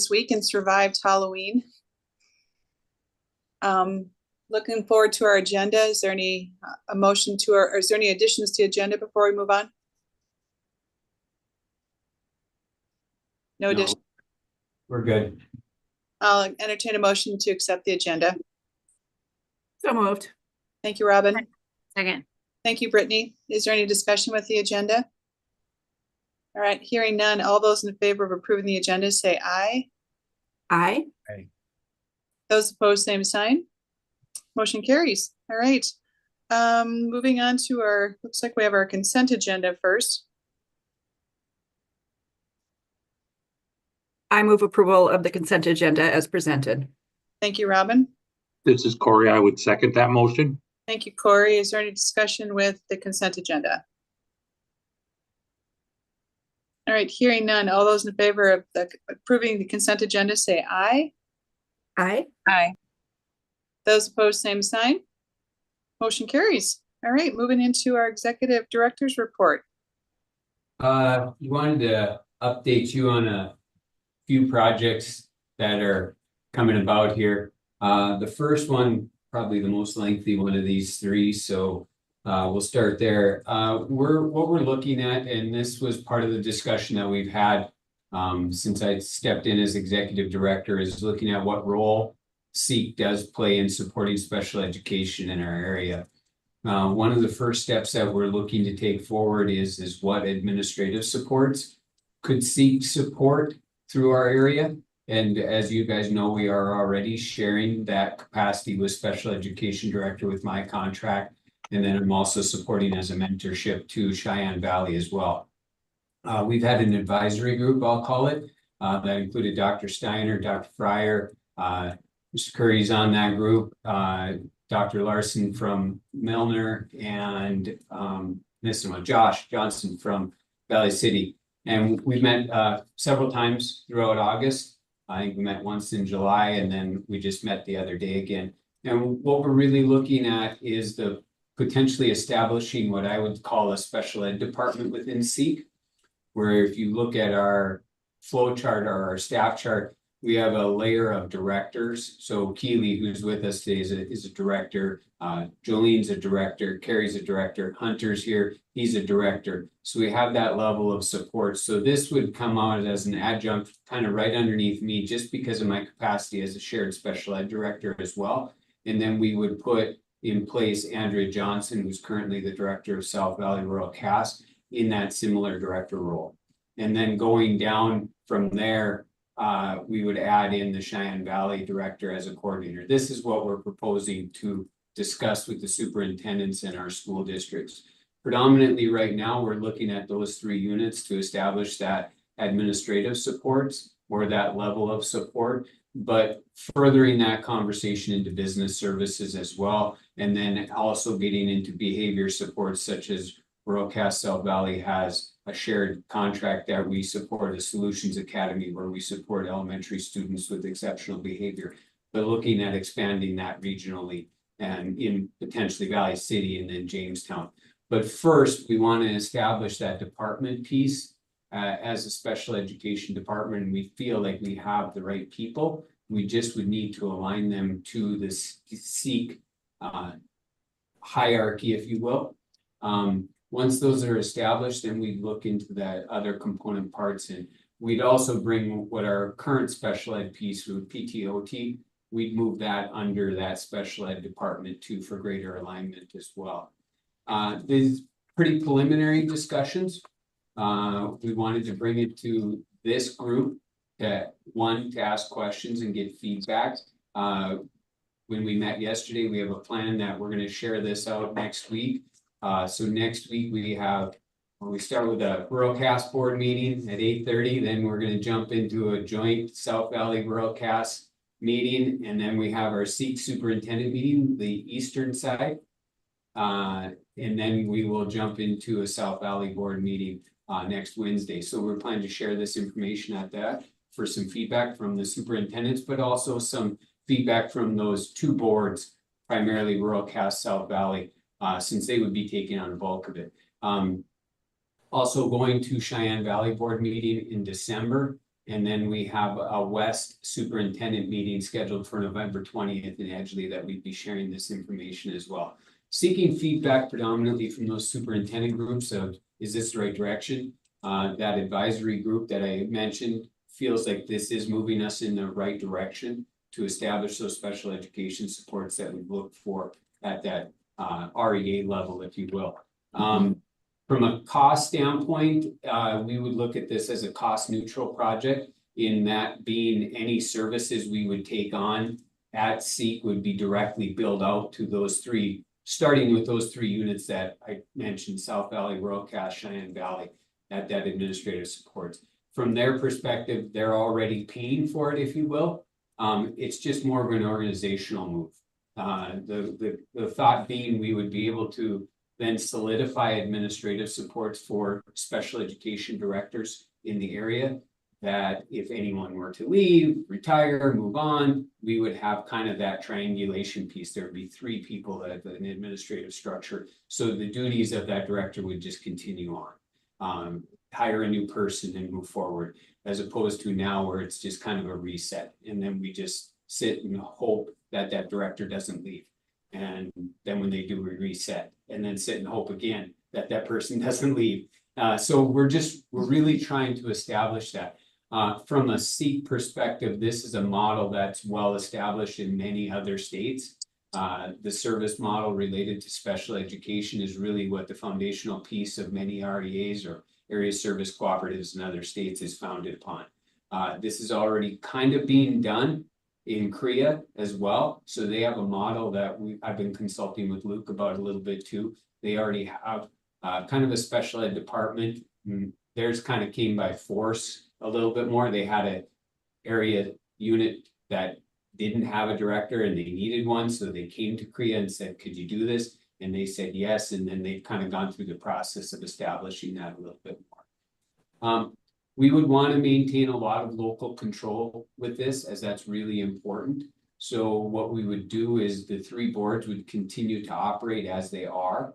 this week and survived Halloween. Looking forward to our agenda. Is there any a motion to our, or is there any additions to the agenda before we move on? No addition. We're good. I'll entertain a motion to accept the agenda. So moved. Thank you, Robin. Second. Thank you, Brittany. Is there any discussion with the agenda? All right, hearing none. All those in favor of approving the agenda say aye. Aye. Those opposed, same sign. Motion carries. All right. Moving on to our, looks like we have our consent agenda first. I move approval of the consent agenda as presented. Thank you, Robin. This is Corey. I would second that motion. Thank you, Corey. Is there any discussion with the consent agenda? All right, hearing none. All those in favor of approving the consent agenda say aye. Aye. Aye. Those opposed, same sign. Motion carries. All right, moving into our executive director's report. We wanted to update you on a few projects that are coming about here. The first one, probably the most lengthy one of these three, so we'll start there. What we're looking at, and this was part of the discussion that we've had since I stepped in as executive director, is looking at what role SEEC does play in supporting special education in our area. One of the first steps that we're looking to take forward is what administrative supports could SEEC support through our area. And as you guys know, we are already sharing that capacity with special education director with my contract. And then I'm also supporting as a mentorship to Cheyenne Valley as well. We've had an advisory group, I'll call it, that included Dr. Steiner, Dr. Fryer, Mr. Curry's on that group, Dr. Larson from Milner, and Josh Johnson from Valley City. And we've met several times throughout August. I think we met once in July, and then we just met the other day again. And what we're really looking at is the potentially establishing what I would call a special ed department within SEEC, where if you look at our flow chart or our staff chart, we have a layer of directors. So Keely, who's with us today, is a director. Jolene's a director. Carrie's a director. Hunter's here. He's a director. So we have that level of support. So this would come out as an adjunct kind of right underneath me just because of my capacity as a shared special ed director as well. And then we would put in place Andrea Johnson, who's currently the director of South Valley Rural CAS, in that similar director role. And then going down from there, we would add in the Cheyenne Valley director as a coordinator. This is what we're proposing to discuss with the superintendents in our school districts. Predominantly right now, we're looking at those three units to establish that administrative supports or that level of support, but furthering that conversation into business services as well. And then also getting into behavior supports such as Rural CAS South Valley has a shared contract that we support, a Solutions Academy, where we support elementary students with exceptional behavior, but looking at expanding that regionally and in potentially Valley City and then Jamestown. But first, we want to establish that department piece as a special education department, and we feel like we have the right people. We just would need to align them to this SEEC hierarchy, if you will. Once those are established, then we look into that other component parts, and we'd also bring what our current special ed piece with PTOT, we'd move that under that special ed department too for greater alignment as well. These pretty preliminary discussions. We wanted to bring it to this group to ask questions and get feedback. When we met yesterday, we have a plan that we're going to share this out next week. So next week we start with a Rural CAS board meeting at 8:30. Then we're going to jump into a joint South Valley Rural CAS meeting, and then we have our SEEC superintendent meeting, the eastern side, and then we will jump into a South Valley board meeting next Wednesday. So we're planning to share this information at that for some feedback from the superintendents, but also some feedback from those two boards, primarily Rural CAS South Valley, since they would be taking on a bulk of it. Also going to Cheyenne Valley board meeting in December, And then we have a West superintendent meeting scheduled for November 20th in Edgeley that we'd be sharing this information as well. Seeking feedback predominantly from those superintendent groups of, is this the right direction? That advisory group that I mentioned feels like this is moving us in the right direction to establish those special education supports that we've looked for at that REA level, if you will. From a cost standpoint, we would look at this as a cost neutral project, in that being any services we would take on at SEEC would be directly billed out to those three, starting with those three units that I mentioned: South Valley, Rural Cass, Cheyenne Valley, at that administrative supports. From their perspective, they're already paying for it, if you will. It's just more of an organizational move. The thought being we would be able to then solidify administrative supports for special education directors in the area, that if anyone were to leave, retire, move on, we would have kind of that triangulation piece. There would be three people at an administrative structure. So the duties of that director would just continue on. Hire a new person and move forward, as opposed to now where it's just kind of a reset. And then we just sit and hope that that director doesn't leave. And then when they do, we reset, and then sit and hope again that that person doesn't leave. So we're really trying to establish that. From a SEEC perspective, this is a model that's well established in many other states. The service model related to special education is really what the foundational piece of many REAs or area service cooperatives in other states is founded upon. This is already kind of being done in Korea as well. So they have a model that I've been consulting with Luke about a little bit too. They already have kind of a special ed department. Theirs kind of came by force a little bit more. They had an area unit that didn't have a director and they needed one. So they came to Korea and said, could you do this? And they said yes. And then they've kind of gone through the process of establishing that a little bit more. We would want to maintain a lot of local control with this, as that's really important. So what we would do is the three boards would continue to operate as they are.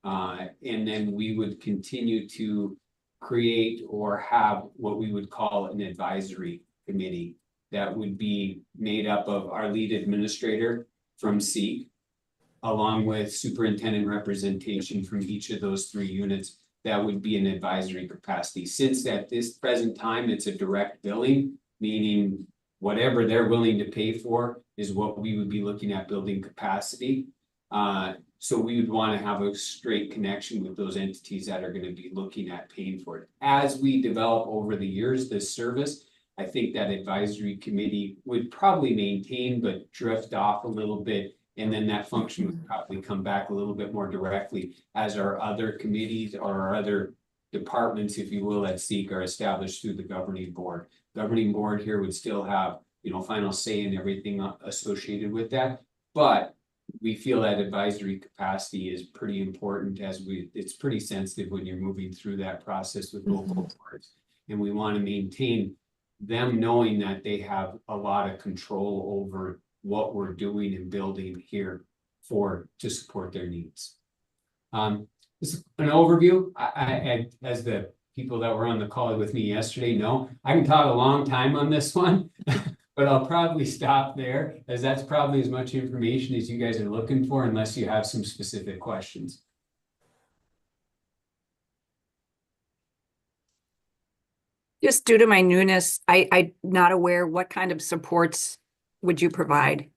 And then we would continue to create or have what we would call an advisory committee that would be made up of our lead administrator from SEEC, along with superintendent representation from each of those three units. That would be an advisory capacity. Since at this present time, it's a direct billing, meaning whatever they're willing to pay for is what we would be looking at building capacity. So we would want to have a straight connection with those entities that are going to be looking at paying for it. As we develop over the years this service, I think that advisory committee would probably maintain but drift off a little bit. And then that function would probably come back a little bit more directly as our other committees or our other departments, if you will, at SEEC are established through the governing board. Governing board here would still have, final say in everything associated with that. But we feel that advisory capacity is pretty important, as it's pretty sensitive when you're moving through that process with local boards. And we want to maintain them knowing that they have a lot of control over what we're doing and building here to support their needs. This is an overview. I as the people that were on the call with me yesterday know, I can talk a long time on this one, but I'll probably stop there, as that's probably as much information as you guys are looking for, unless you have some specific questions. Just due to my newness, I'm not aware, what kind of supports would you provide?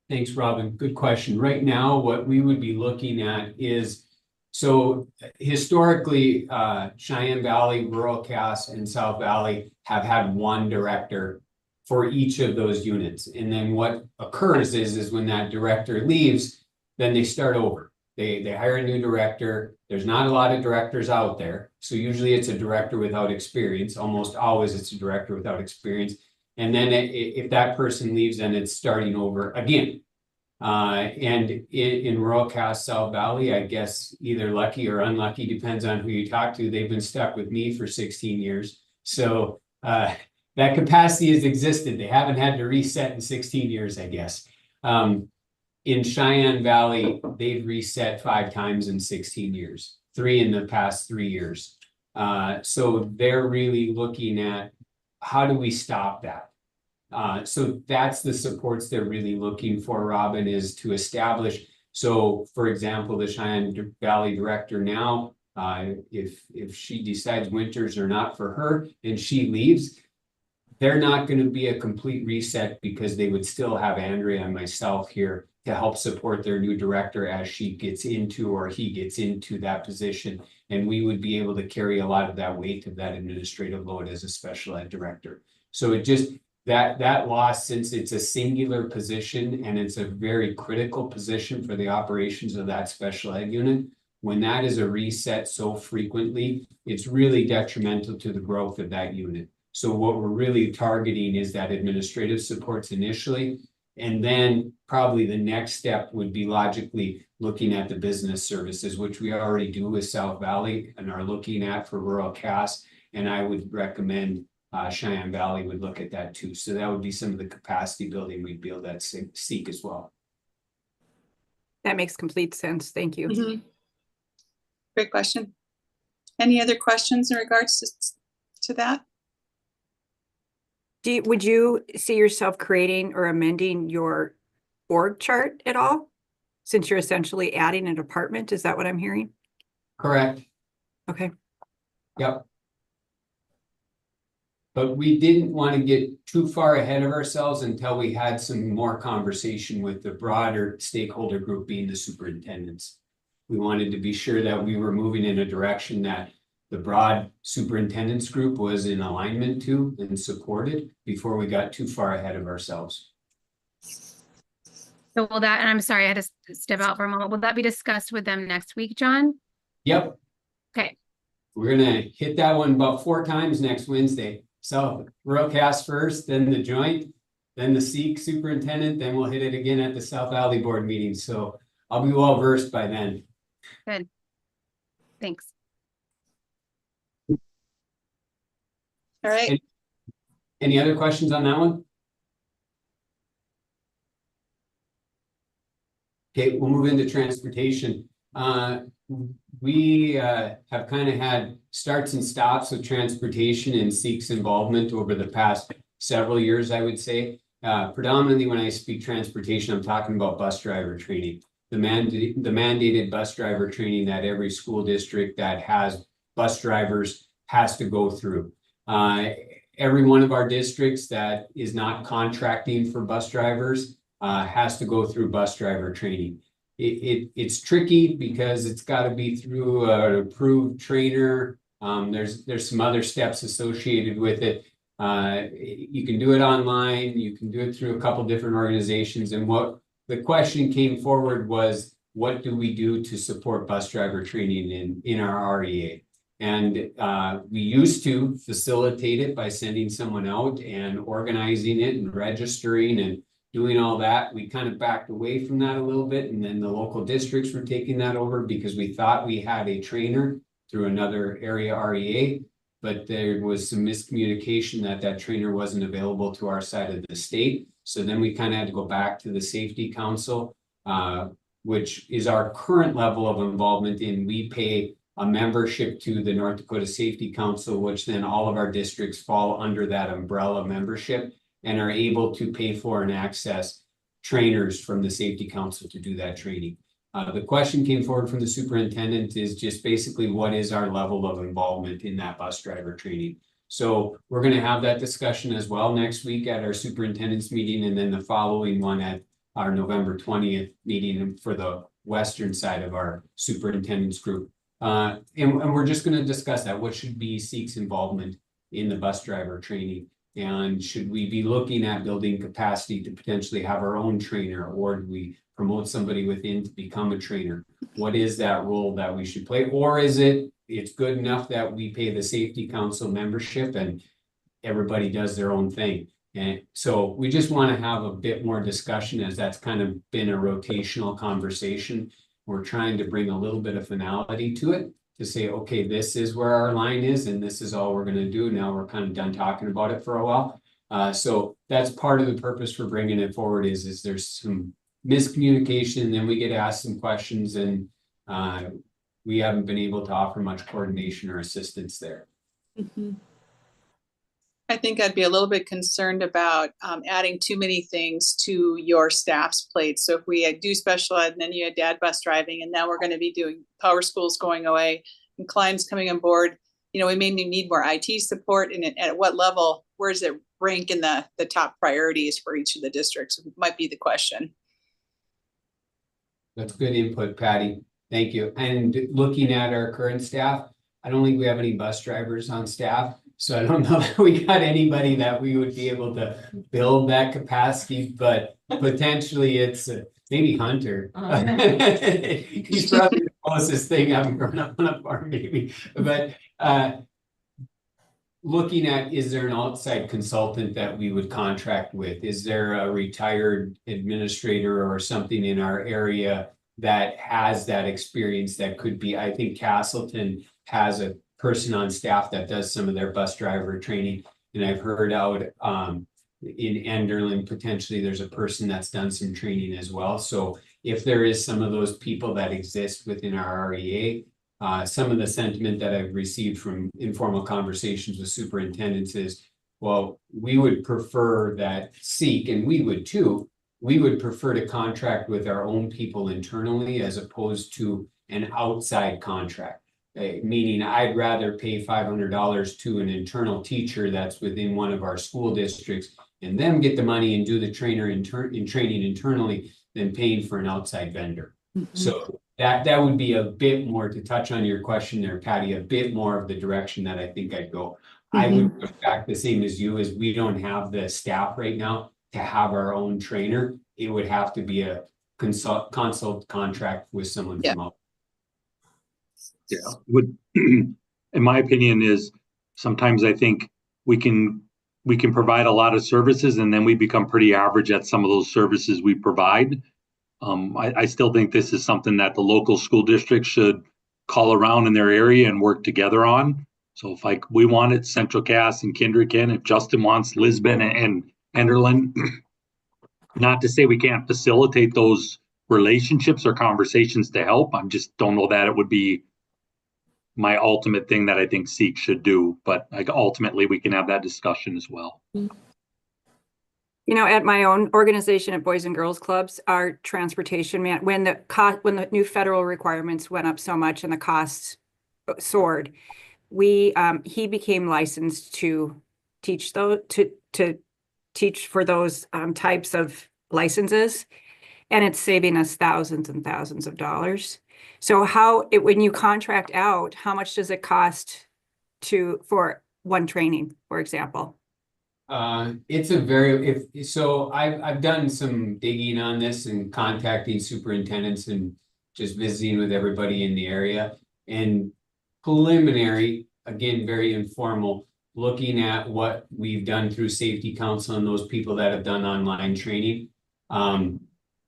Thanks, Robin. Good question. Right now, what we would be looking at is, so historically, Cheyenne Valley, Rural Cass, and South Valley have had one director for each of those units. And then what occurs is when that director leaves, then they start over. They hire a new director. There's not a lot of directors out there. So usually it's a director without experience. Almost always it's a director without experience. And then if that person leaves, then it's starting over again. And in Rural Cass, South Valley, I guess either lucky or unlucky, depends on who you talk to. They've been stuck with me for 16 years. So that capacity has existed. They haven't had to reset in 16 years, I guess. In Cheyenne Valley, they've reset 5 times in 16 years, 3 in the past 3 years. So they're really looking at how do we stop that? So that's the supports they're really looking for, Robin, is to establish. So for example, the Cheyenne Valley director now, if she decides winters are not for her and she leaves, they're not going to be a complete reset because they would still have Andrea and myself here to help support their new director as she gets into or he gets into that position. And we would be able to carry a lot of that weight of that administrative load as a special ed director. So it just, that loss, since it's a singular position and it's a very critical position for the operations of that special ed unit, when that is a reset so frequently, it's really detrimental to the growth of that unit. So what we're really targeting is that administrative supports initially, and then probably the next step would be logically looking at the business services, which we already do with South Valley and are looking at for rural Cass. And I would recommend Cheyenne Valley would look at that too. So that would be some of the capacity building we'd be able to seek as well. That makes complete sense. Thank you. Mhm. Great question. Any other questions in regards to that? Would you see yourself creating or amending your org chart at all? Since you're essentially adding a department, is that what I'm hearing? Correct. Okay. Yep. But we didn't want to get too far ahead of ourselves until we had some more conversation with the broader stakeholder group, being the superintendents. We wanted to be sure that we were moving in a direction that the broad superintendents group was in alignment to and supported before we got too far ahead of ourselves. So will that, and I'm sorry, I had to step out for a moment. Will that be discussed with them next week, John? Yep. Okay. We're gonna hit that one about 4 times next Wednesday. So rural Cass first, then the joint, then the SEEC superintendent, then we'll hit it again at the South Valley board meeting. So I'll be well versed by then. Good. Thanks. All right. Any other questions on that one? Okay, we'll move into transportation. We have kind of had starts and stops with transportation and SEEC's involvement over the past several years, I would say. Predominantly when I speak transportation, I'm talking about bus driver training. The mandated bus driver training that every school district that has bus drivers has to go through. Every one of our districts that is not contracting for bus drivers has to go through bus driver training. It's tricky because it's got to be through an approved trainer. There's some other steps associated with it. You can do it online. You can do it through a couple different organizations. And what the question came forward was, what do we do to support bus driver training in our REA? And we used to facilitate it by sending someone out and organizing it and registering and doing all that. We kind of backed away from that a little bit. And then the local districts were taking that over because we thought we had a trainer through another area REA, but there was some miscommunication that trainer wasn't available to our side of the state. So then we kind of had to go back to the Safety Council, which is our current level of involvement in. We pay a membership to the North Dakota Safety Council, which then all of our districts fall under that umbrella membership and are able to pay for and access trainers from the Safety Council to do that training. The question came forward from the superintendent is just basically what is our level of involvement in that bus driver training. So we're going to have that discussion as well next week at our superintendent's meeting, and then the following one at our November 20th meeting for the western side of our superintendent's group. And we're just going to discuss that. What should be SEEC's involvement in the bus driver training? And should we be looking at building capacity to potentially have our own trainer, or do we promote somebody within to become a trainer? What is that role that we should play? Or is it's good enough that we pay the Safety Council membership and everybody does their own thing? And so we just want to have a bit more discussion, as that's kind of been a rotational conversation. We're trying to bring a little bit of finality to it, to say, okay, this is where our line is and this is all we're going to do. Now we're kind of done talking about it for a while. So that's part of the purpose for bringing it forward is there's some miscommunication, and then we get asked some questions, and we haven't been able to offer much coordination or assistance there. Mhm. I think I'd be a little bit concerned about adding too many things to your staff's plate. So if we do special ed and then you had dad bus driving, and now we're going to be doing power schools going away and Klein's coming on board, you know, we may need more IT support, and at what level, where does it rank in the top priorities for each of the districts? Might be the question. That's good input, Patty. Thank you. And looking at our current staff, I don't think we have any bus drivers on staff. So I don't know that we got anybody that we would be able to build that capacity, but potentially it's maybe Hunter. He's probably the closest thing I've grown up on a farm, maybe. But looking at, is there an outside consultant that we would contract with? Is there a retired administrator or something in our area that has that experience that could be? I think Castleton has a person on staff that does some of their bus driver training. And I've heard out in Enderlin, potentially there's a person that's done some training as well. So if there is some of those people that exist within our REA, some of the sentiment that I've received from informal conversations with superintendents is, well, we would prefer that SEEC, and we would too, we would prefer to contract with our own people internally as opposed to an outside contract. Meaning I'd rather pay $500 to an internal teacher that's within one of our school districts and them get the money and do the training internally than paying for an outside vendor. Mm-hmm. So that would be a bit more, to touch on your question there, Patty, a bit more of the direction that I think I'd go. Mm-hmm. I would go back the same as you, as we don't have the staff right now to have our own trainer. It would have to be a consult contract with someone from out. Yeah, would in my opinion is sometimes I think we can provide a lot of services and then we become pretty average at some of those services we provide. I still think this is something that the local school districts should call around in their area and work together on. So if like we want it, Central Cass and Kindred can, if Justin wants Lisbon and Enderlin, not to say we can't facilitate those relationships or conversations to help. I just don't know that it would be my ultimate thing that I think SEEC should do, but like ultimately we can have that discussion as well. You know, at my own organization at Boys and Girls Clubs, our transportation man, when the new federal requirements went up so much and the costs soared, he became licensed to teach to teach for those types of licenses, and it's saving us thousands and thousands of dollars. So when you contract out, how much does it cost for one training, for example? It's so I've done some digging on this and contacting superintendents and just visiting with everybody in the area, and preliminary, again, very informal, looking at what we've done through Safety Council and those people that have done online training.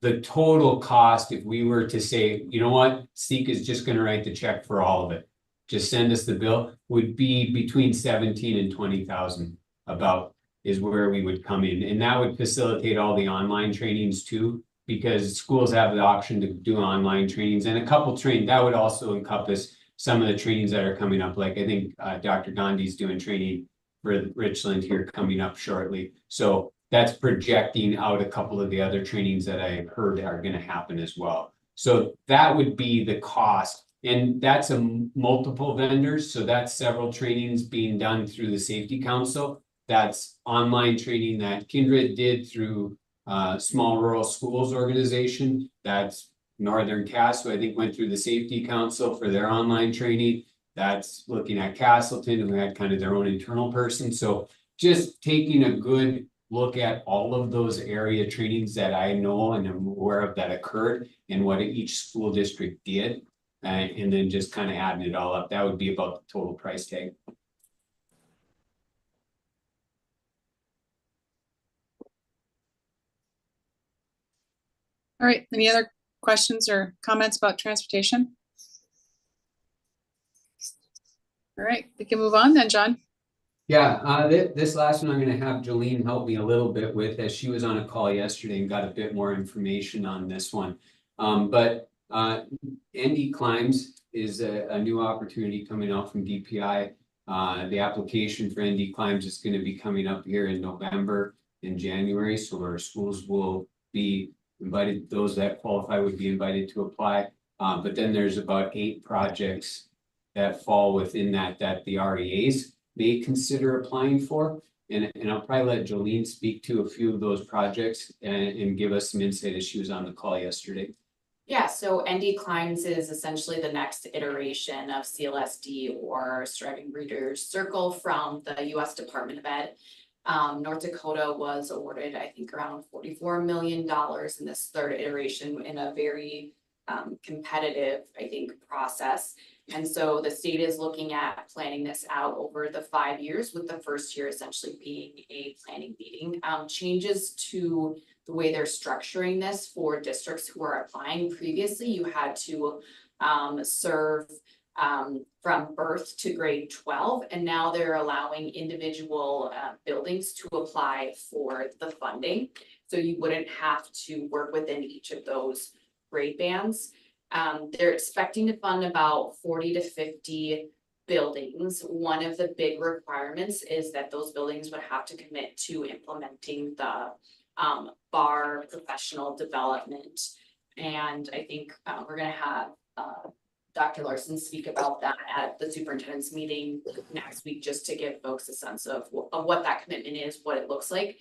The total cost, if we were to say, you know what, SEEC is just going to write the check for all of it, just send us the bill, would be between 17 and 20,000 about is where we would come in. And that would facilitate all the online trainings too, because schools have the option to do online trainings, and a couple trainings that would also encompass some of the trainings that are coming up. Like I think Dr. Gandhi's doing training for Richland here coming up shortly. So that's projecting out a couple of the other trainings that I've heard are going to happen as well. So that would be the cost. And that's multiple vendors. So that's several trainings being done through the Safety Council. That's online training that Kindred did through Small Rural Schools Organization. That's Northern Cass, who I think went through the Safety Council for their online training. That's looking at Castleton, who had kind of their own internal person. So just taking a good look at all of those area trainings that I know and am aware of that occurred and what each school district did, and then just kind of adding it all up. That would be about the total price tag. All right, any other questions or comments about transportation? All right, we can move on then, John. Yeah, this last one I'm going to have Jolene help me a little bit with, as she was on a call yesterday and got a bit more information on this one. But Andy Climbs is a new opportunity coming out from DPI. The application for ND Climbs is going to be coming up here in November and January, so our schools will be invited, those that qualify would be invited to apply. But then there's about 8 projects that fall within that the REAs may consider applying for. And I'll probably let Jolene speak to a few of those projects and give us some insight as she was on the call yesterday. Yeah, so ND Climbs is essentially the next iteration of CLSD, or Striving Readers Circle, from the US Department of Ed. North Dakota was awarded, I think, around $44 million in this 3rd iteration in a very competitive, I think, process. And so the state is looking at planning this out over the 5 years, with the first year essentially being a planning meeting. Changes to the way they're structuring this for districts who are applying. Previously, you had to serve from birth to grade 12, and now they're allowing individual buildings to apply for the funding. So you wouldn't have to work within each of those grade bands. They're expecting to fund about 40 to 50 buildings. One of the big requirements is that those buildings would have to commit to implementing the bar professional development. And I think we're going to have Dr. Larson speak about that at the superintendent's meeting next week, just to give folks a sense of what that commitment is, what it looks like.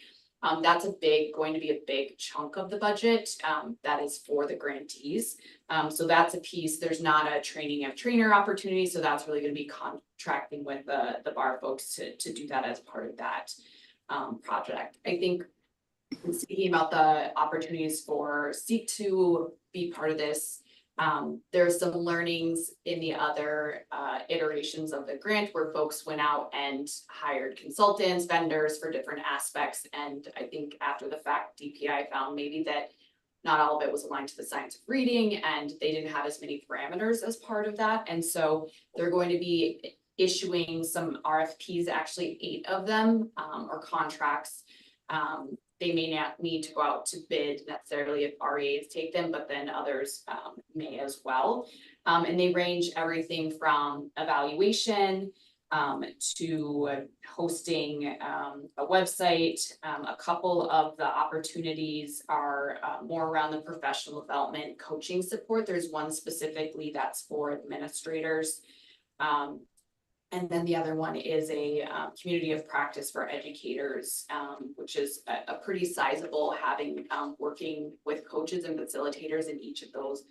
That's going to be a big chunk of the budget that is for the grantees. So that's a piece. There's not a training of trainer opportunity, so that's really going to be contracting with the bar folks to do that as part of that project. I think, speaking about the opportunities for SEEC to be part of this, there's some learnings in the other iterations of the grant where folks went out and hired consultants, vendors for different aspects. And I think after the fact, DPI found maybe that not all of it was aligned to the science of reading, and they didn't have as many parameters as part of that. And so they're going to be issuing some RFPs, actually 8 of them, or contracts. They may not need to go out to bid necessarily if REAs take them, but then others may as well. And they range everything from evaluation to hosting a website. A couple of the opportunities are more around the professional development coaching support. There's one specifically that's for administrators. And then the other one is a community of practice for educators, which is a pretty sizable, having working with coaches and facilitators in each of those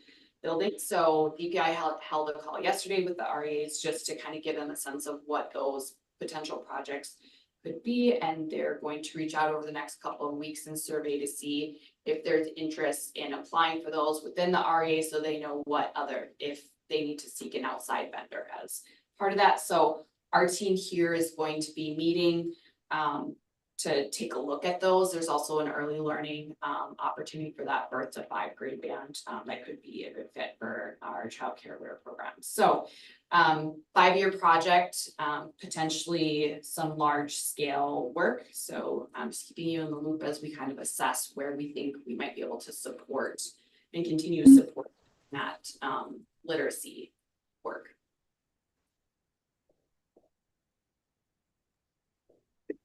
buildings. So DPI held a call yesterday with the REAs just to kind of give them a sense of what those potential projects could be. And they're going to reach out over the next couple of weeks and survey to see if there's interest in applying for those within the REA, so they know if they need to seek an outside vendor as part of that. So our team here is going to be meeting to take a look at those. There's also an early learning opportunity for that birth to 5 grade band that could be a good fit for our child care aware program. So 5-year project, potentially some large scale work. So I'm just keeping you in the loop as we kind of assess where we think we might be able to support and continue to support that literacy work.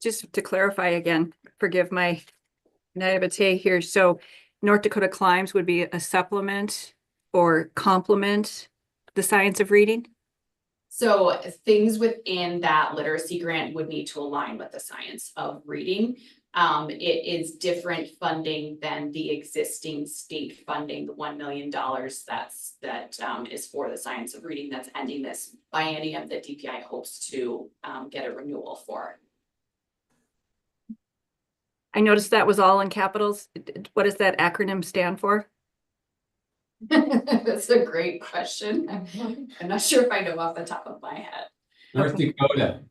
Just to clarify again, forgive my naivete here. So North Dakota Climbs would be a supplement or complement the science of reading? So things within that literacy grant would need to align with the science of reading. It is different funding than the existing state funding, the $1 million that is for the science of reading that's ending this biennium that DPI hopes to get a renewal for. I noticed that was all in capitals. What does that acronym stand for? That's a great question. I'm not sure if I know off the top of my head. North Dakota.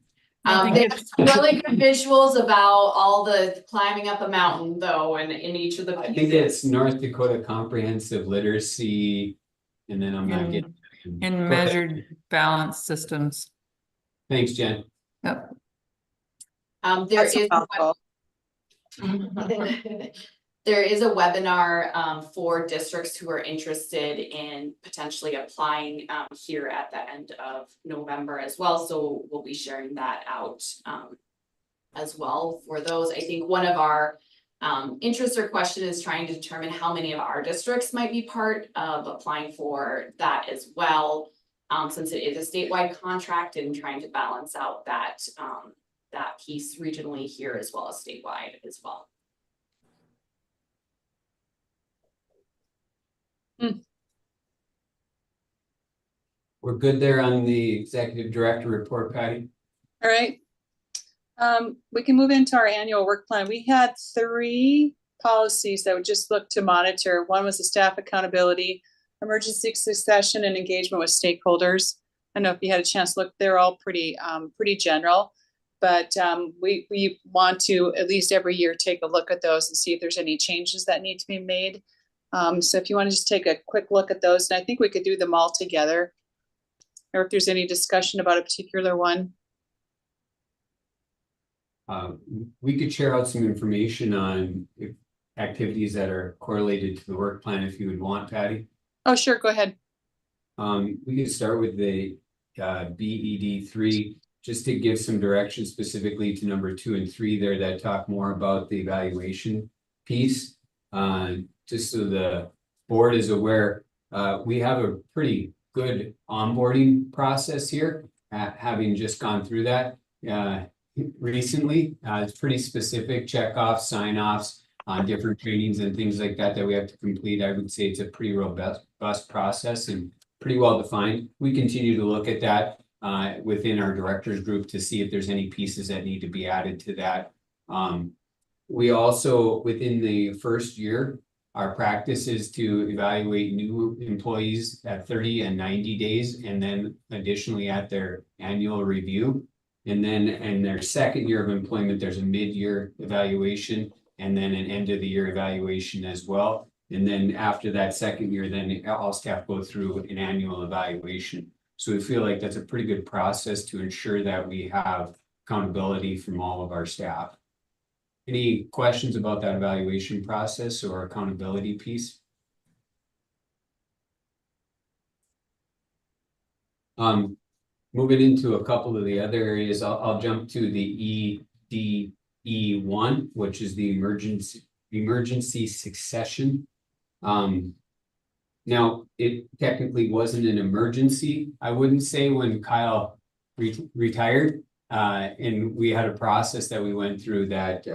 They have really good visuals about all the climbing up a mountain, though, and in each of the pieces. I think it's North Dakota Comprehensive Literacy, and then I'm not getting. In measured balance systems. Thanks, Jen. Yep. There That's a is mouthful. There is a webinar for districts who are interested in potentially applying here at the end of November as well. So we'll be sharing that out as well for those. I think one of our interest or question is trying to determine how many of our districts might be part of applying for that as well. Since it is a statewide contract, and trying to balance out that that piece regionally here as well as statewide as well. We're good there on the executive director report, Patty. All right. We can move into our annual work plan. We had 3 policies that would just look to monitor. One was the staff accountability, emergency succession, and engagement with stakeholders. I don't know if you had a chance to look, they're all pretty general, but we want to at least every year take a look at those and see if there's any changes that need to be made. So if you want to just take a quick look at those, and I think we could do them all together, or if there's any discussion about a particular one. We could share out some information on activities that are correlated to the work plan if you would want, Patty. Oh, sure, go ahead. We can start with the BED 3, just to give some direction specifically to number 2 and 3 there that talk more about the evaluation piece. Just so the board is aware, we have a pretty good onboarding process here, having just gone through that recently. It's pretty specific checkoffs, sign-offs on different trainings and things like that that we have to complete. I would say it's a pretty robust process and pretty well defined. We continue to look at that within our directors group to see if there's any pieces that need to be added to that. We also, within the first year, our practice is to evaluate new employees at 30 and 90 days, and then additionally at their annual review. And then in their second year of employment, there's a mid-year evaluation and then an end of the year evaluation as well. And then after that second year, then all staff go through an annual evaluation. So we feel like that's a pretty good process to ensure that we have accountability from all of our staff. Any questions about that evaluation process or accountability piece? Moving into a couple of the other areas, I'll jump to the EDE1, which is the emergency succession. Now, it technically wasn't an emergency, I wouldn't say, when Kyle retired. And we had a process that we went through that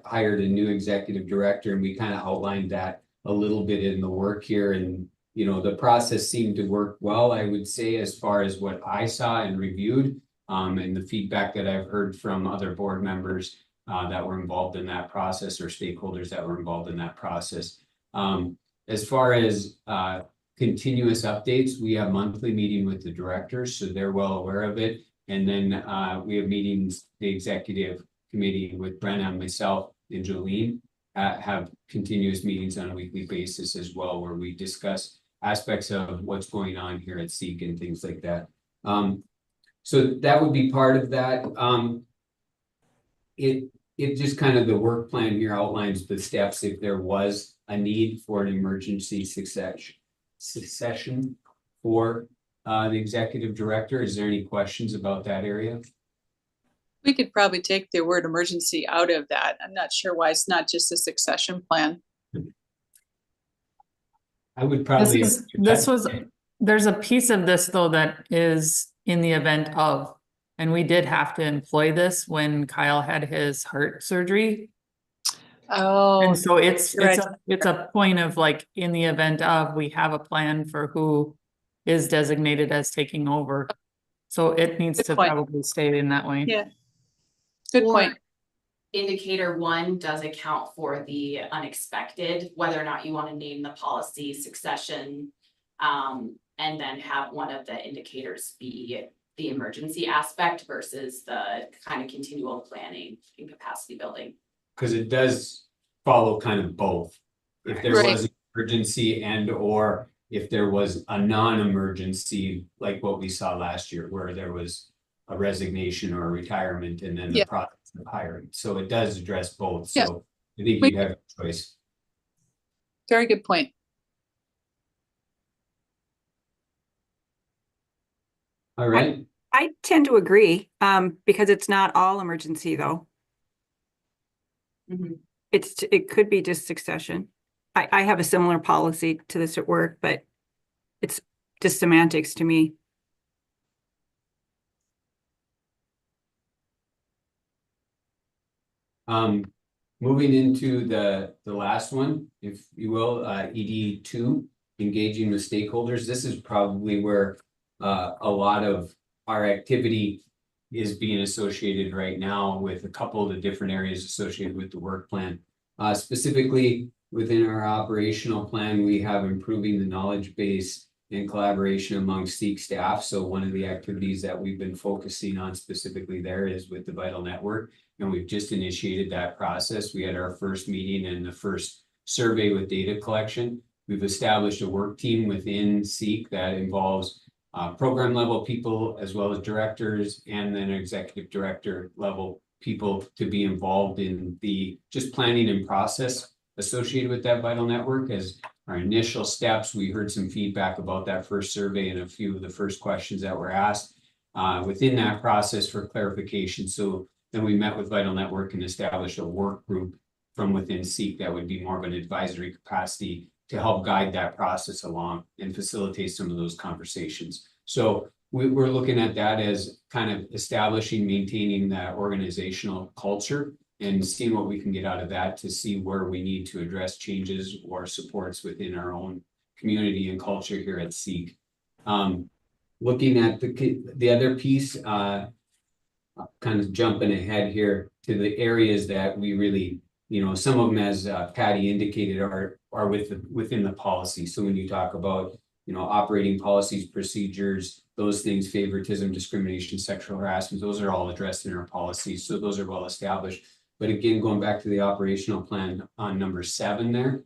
hired a new executive director, and we kind of outlined that a little bit in the work here. And, you know, the process seemed to work well, I would say, as far as what I saw and reviewed, and the feedback that I've heard from other board members that were involved in that process, or stakeholders that were involved in that process. As far as continuous updates, we have monthly meeting with the directors, so they're well aware of it. And then we have meetings, the executive committee with Brenna and myself and Jolene have continuous meetings on a weekly basis as well, where we discuss aspects of what's going on here at SEEC and things like that. So that would be part of that. It just kind of, the work plan here outlines the steps if there was a need for an emergency succession for the executive director. Is there any questions about that area? We could probably take the word emergency out of that. I'm not sure why it's not just a succession plan. I would probably. There's a piece of this though that is in the event of, and we did have to employ this when Kyle had his heart surgery. Oh, And so it's right. a point of, like, in the event of, we have a plan for who is designated as taking over. So it needs Good to point. probably stay in that way. Yeah. Good Or point. Indicator 1 does account for the unexpected, whether or not you want to name the policy succession, and then have one of the indicators be the emergency aspect versus the kind of continual planning and capacity building. Because it does follow kind of both. If there Right. was an emergency and or if there was a non-emergency, like what we saw last year, where there was a resignation or a retirement and then the Yeah. process of hiring. So it does address both. Yeah. So I think you have a choice. Very good point. All right. I tend to agree, because it's not all emergency though. It could be just succession. I have a similar policy to this at work, but it's just semantics to me. Moving into the last one, if you will, ED2, engaging with stakeholders. This is probably where a lot of our activity is being associated right now with a couple of the different areas associated with the work plan. Specifically within our operational plan, we have improving the knowledge base and collaboration among SEEC staff. So one of the activities that we've been focusing on specifically there is with the Vital Network. And we've just initiated that process. We had our first meeting and the first survey with data collection. We've established a work team within SEEC that involves program level people as well as directors and then executive director level people to be involved in the just planning and process associated with that Vital Network. As our initial steps, we heard some feedback about that first survey and a few of the first questions that were asked within that process for clarification. So then we met with Vital Network and established a work group from within SEEC that would be more of an advisory capacity to help guide that process along and facilitate some of those conversations. So we're looking at that as kind of establishing, maintaining that organizational culture and seeing what we can get out of that to see where we need to address changes or supports within our own community and culture here at SEEC. Looking at the other piece, kind of jumping ahead here to the areas that we really, some of them, as Patty indicated, are within the policy. So when you talk about, operating policies, procedures, those things, favoritism, discrimination, sexual harassment, those are all addressed in our policies. So those are well established. But again, going back to the operational plan on number 7 there,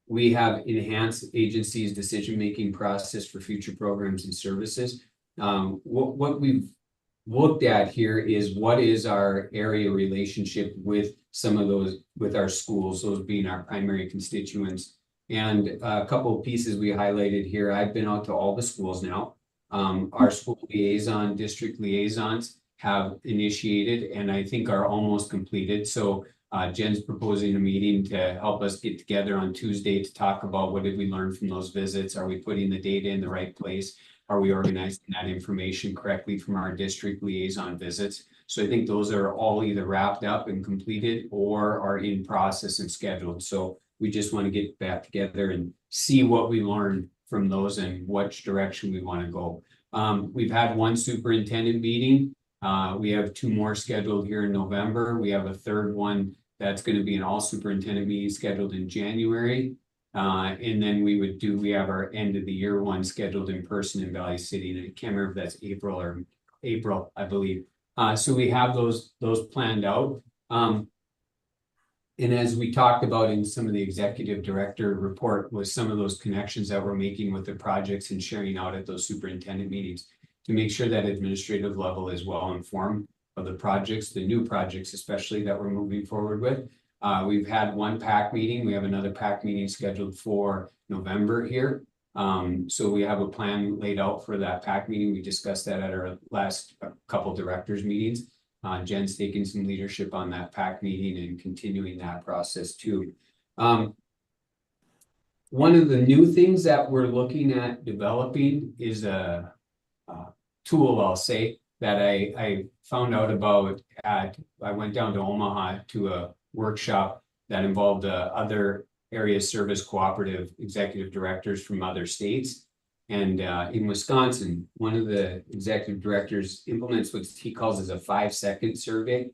we have enhanced agencies' decision-making process for future programs and services. What we've looked at here is what is our area relationship with some of those, with our schools, those being our primary constituents. And a couple of pieces we highlighted here. I've been out to all the schools now. Our school liaison, district liaisons have initiated and I think are almost completed. So Jen's proposing a meeting to help us get together on Tuesday to talk about what did we learn from those visits? Are we putting the data in the right place? Are we organizing that information correctly from our district liaison visits? So I think those are all either wrapped up and completed or are in process and scheduled. So we just want to get back together and see what we learned from those and which direction we want to go. We've had one superintendent meeting. We have 2 more scheduled here in November. We have a 3rd one that's going to be an all superintendent meeting scheduled in January. And then we have our end of the year one scheduled in person in Valley City. And I can't remember if that's April, I believe. So we have those planned out. And as we talked about in some of the executive director report was some of those connections that we're making with the projects and sharing out at those superintendent meetings to make sure that administrative level is well informed of the projects, the new projects, especially that we're moving forward with. We've had one PAC meeting. We have another PAC meeting scheduled for November here. So we have a plan laid out for that PAC meeting. We discussed that at our last couple directors meetings. Jen's taking some leadership on that PAC meeting and continuing that process too. One of the new things that we're looking at developing is a tool, I'll say, that I found out about I went down to Omaha to a workshop that involved other area service cooperative executive directors from other states. And in Wisconsin, one of the executive directors implements what he calls as a 5-second survey.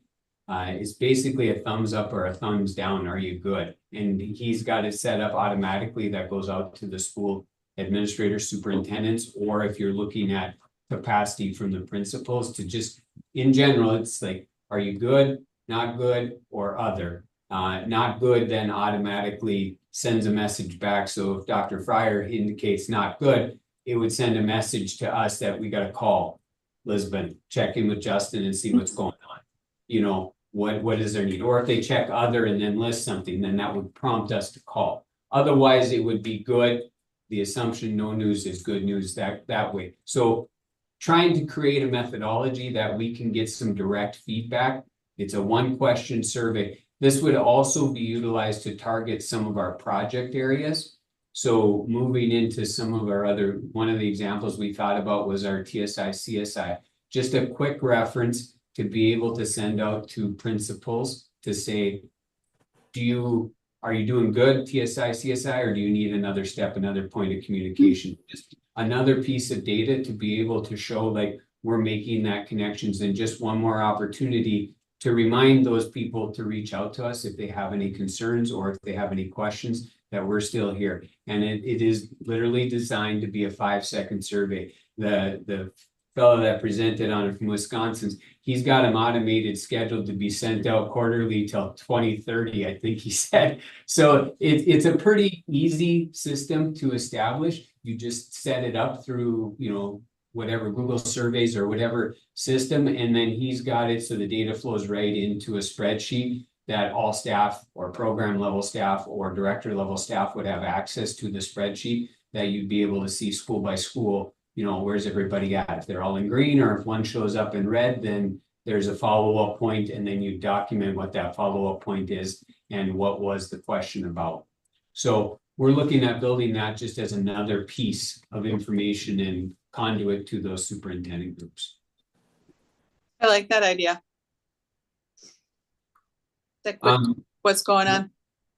It's basically a thumbs up or a thumbs down. Are you good? And he's got it set up automatically that goes out to the school administrators, superintendents, or if you're looking at capacity from the principals to just, in general, it's like, are you good, not good, or other? Not good, then automatically sends a message back. So if Dr. Fryer indicates not good, it would send a message to us that we got to call Lisbon, check in with Justin and see what's going on. what is their need? Or if they check other and then list something, then that would prompt us to call. Otherwise, it would be good. The assumption, no news is good news that way. So trying to create a methodology that we can get some direct feedback. It's a 1-question survey. This would also be utilized to target some of our project areas. So moving into some of our other, one of the examples we thought about was our TSI, CSI. Just a quick reference to be able to send out to principals to say, are you doing good, TSI, CSI, or do you need another step, another point of communication? Just another piece of data to be able to show like we're making that connections, and just one more opportunity to remind those people to reach out to us if they have any concerns or if they have any questions, that we're still here. And it is literally designed to be a 5-second survey. The fellow that presented on it from Wisconsin, he's got them automated, scheduled to be sent out quarterly till 2030, I think he said. So it's a pretty easy system to establish. You just set it up through, whatever Google surveys or whatever system, and then he's got it so the data flows right into a spreadsheet that all staff or program level staff or director level staff would have access to the spreadsheet, that you'd be able to see school by school, where's everybody at? If they're all in green, or if one shows up in red, then there's a follow-up point, and then you document what that follow-up point is and what was the question about. So we're looking at building that just as another piece of information and conduit to those superintendent groups. I like that idea. That quick, what's going on?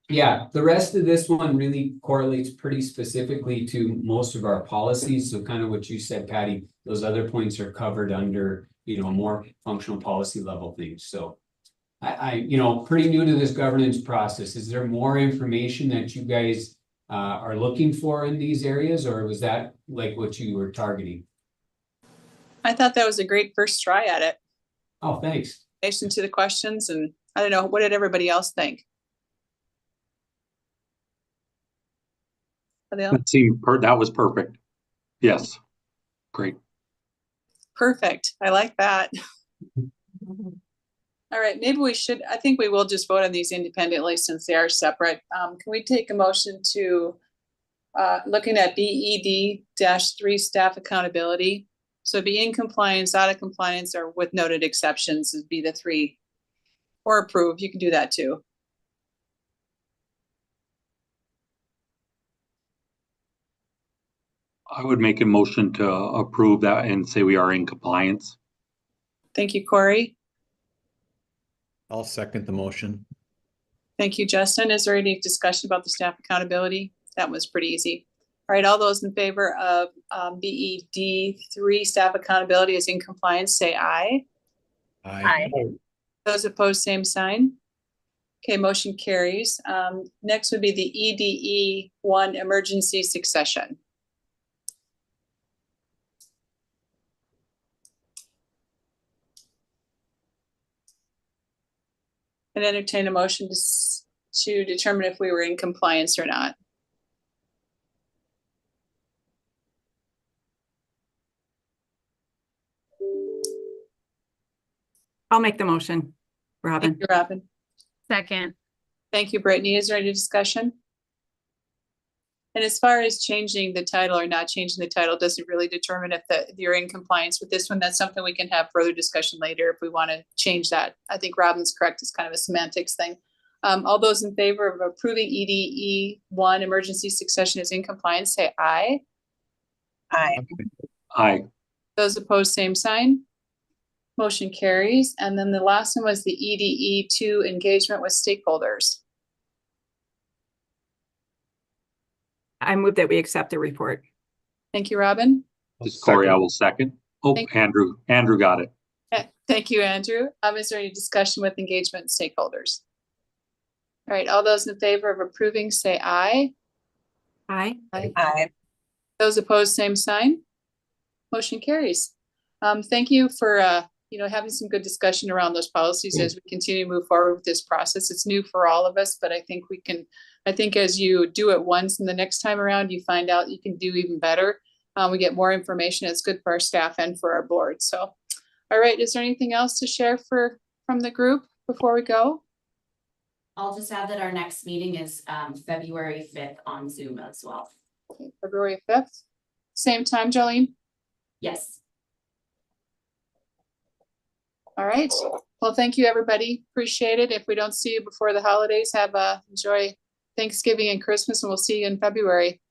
Yeah, the rest of this one really correlates pretty specifically to most of our policies. So kind of what you said, Patty, those other points are covered under, more functional policy level things. So I pretty new to this governance process. Is there more information that you guys are looking for in these areas, or was that like what you were targeting? I thought that was a great first try at it. Oh, thanks. In relation to the questions, and I don't know, what did everybody else think? Adele? That was perfect. Yes, great. Perfect. I like that. All right, maybe I think we will just vote on these independently since they are separate. Can we take a motion to looking at BED-3 staff accountability? So be in compliance, out of compliance, or with noted exceptions would be the 3. Or approve, you can do that too. I would make a motion to approve that and say we are in compliance. Thank you, Corey. I'll second the motion. Thank you, Justin. Is there any discussion about the staff accountability? That was pretty easy. All right, all those in favor of BED-3 staff accountability is in compliance, say aye. Aye. Those opposed, same sign. Okay, motion carries. Next would be the EDE-1 emergency succession. And entertain a motion to determine if we were in compliance or not. I'll make the motion, Robin. Thank you, Robin. Second. Thank you, Brittany. Is there any discussion? And as far as changing the title or not changing the title doesn't really determine if you're in compliance with this one. That's something we can have further discussion later if we want to change that. I think Robin's correct. It's kind of a semantics thing. All those in favor of approving EDE-1 emergency succession is in compliance, say aye. Aye. Aye. Those opposed, same sign. Motion carries. And then the last one was the EDE-2 engagement with stakeholders. I move that we accept the report. Thank you, Robin. This is Corey, I will second. Oh, Andrew got it. Thank you, Andrew. Is there any discussion with engagement stakeholders? All right, all those in favor of approving, say aye. Aye. Aye. Those opposed, same sign. Motion carries. Thank you for having some good discussion around those policies as we continue to move forward with this process. It's new for all of us, but I think as you do it once and the next time around, you find out you can do even better. We get more information. It's good for our staff and for our board. So, all right, is there anything else to share from the group? before we go? I'll just add that our next meeting is February 5th on Zoom as well. Okay, February 5th. Same time, Jolene? Yes. All right. Well, thank you, everybody. Appreciate it. If we don't see you before the holidays, enjoy Thanksgiving and Christmas, and we'll see you in February.